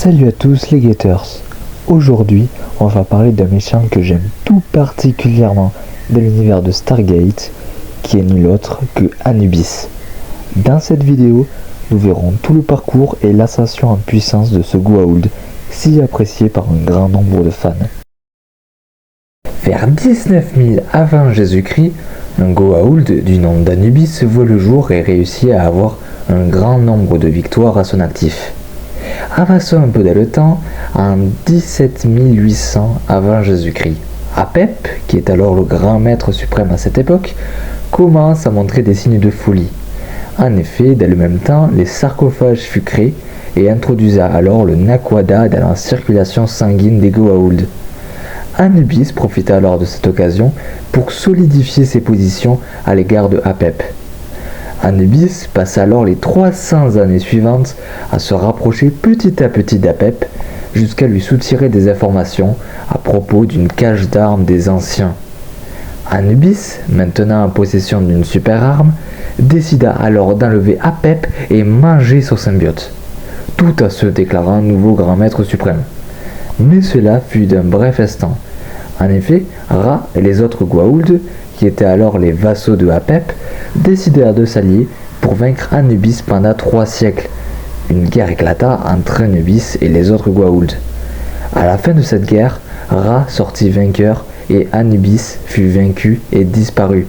Salut à tous les Gators. Aujourd'hui, on va parler d'un méchant que j'aime tout particulièrement dans l'univers de Stargate, qui est nul autre que Anubis. Dans cette vidéo, nous verrons tout le parcours et l'ascension en puissance de ce Goa'uld, si apprécié par un grand nombre de fans. Vers 19 000 avant Jésus-Christ, un Goa'uld du nom d'Anubis voit le jour et réussit à avoir un grand nombre de victoires à son actif. Avançons un peu dans le temps, en 17 800 avant Jésus-Christ, Apep, qui est alors le grand maître suprême à cette époque, commence à montrer des signes de folie. En effet, dans le même temps, les sarcophages furent créés et introduisa alors le Naquadda dans la circulation sanguine des Goa'uld. Anubis profita alors de cette occasion pour solidifier ses positions à l'égard de Apep. Anubis passa alors les 300 années suivantes à se rapprocher petit à petit d'Apep jusqu'à lui soutirer des informations à propos d'une cache d'armes des anciens. Anubis, maintenant en possession d'une super arme, décida alors d'enlever Apep et manger son symbiote, tout en se déclarant nouveau grand maître suprême. Mais cela fut d'un bref instant. En effet, Ra et les autres Goa'uld, qui étaient alors les vassaux de Apep, décidèrent de s'allier pour vaincre Anubis pendant 3 siècles. Une guerre éclata entre Anubis et les autres Goa'uld. À la fin de cette guerre, Ra sortit vainqueur et Anubis fut vaincu et disparut,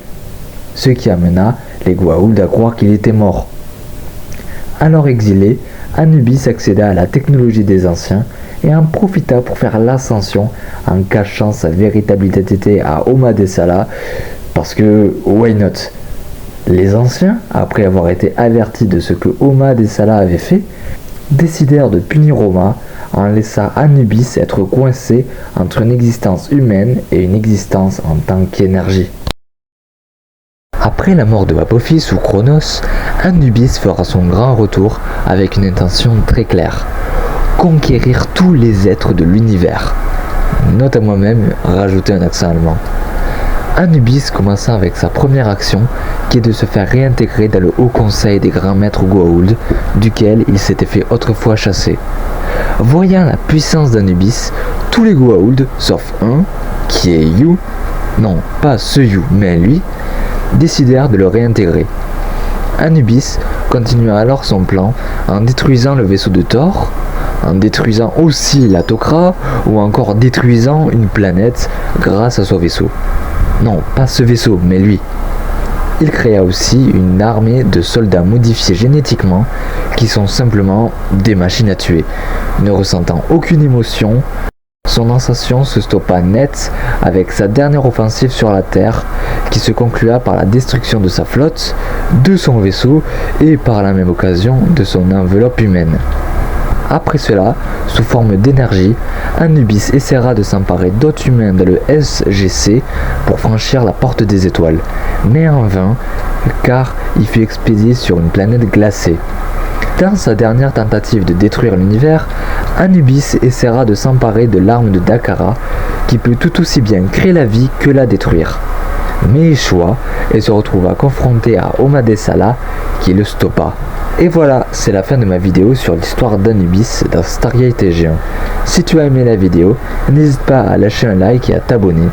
ce qui amena les Goa'uld à croire qu'il était mort. Alors exilé, Anubis accéda à la technologie des anciens et en profita pour faire l'ascension en cachant sa véritable identité à Oma Dessala, parce que why not? Les anciens, après avoir été avertis de ce que Oma Dessala avait fait, décidèrent de punir Oma en laissant Anubis être coincé entre une existence humaine et une existence en tant qu'énergie. Après la mort de Apophis ou Chronos, Anubis fera son grand retour avec une intention très claire: conquérir tous les êtres de l'univers. Note à moi-même rajouter un accent allemand. Anubis commença avec sa première action, qui est de se faire réintégrer dans le Haut Conseil des Grands Maîtres Goa'uld, duquel il s'était fait autrefois chasser. Voyant la puissance d'Anubis, tous les Goa'uld, sauf un, qui est Yu, non pas ce Yu, mais lui, décidèrent de le réintégrer. Anubis continua alors son plan en détruisant le vaisseau de Thor, en détruisant aussi la Tok'ra, ou encore détruisant une planète grâce à son vaisseau. Non, pas ce vaisseau, mais lui. Il créa aussi une armée de soldats modifiés génétiquement qui sont simplement des machines à tuer, ne ressentant aucune émotion. Son ascension se stoppa net avec sa dernière offensive sur la Terre, qui se conclua par la destruction de sa flotte, de son vaisseau et par la même occasion de son enveloppe humaine. Après cela, sous forme d'énergie, Anubis essaiera de s'emparer d'autres humains dans le SGC pour franchir la porte des étoiles, mais en vain, car il fut expédié sur une planète glacée. Dans sa dernière tentative de détruire l'univers, Anubis essaiera de s'emparer de l'arme de Dakara, qui peut tout aussi bien créer la vie que la détruire, mais échoua et se retrouva confronté à Oma Dessala, qui le stoppa. Et voilà, c'est la fin de ma vidéo sur l'histoire d'Anubis dans Stargate SG1. Si tu as aimé la vidéo, n'hésite pas à lâcher un like et à t'abonner.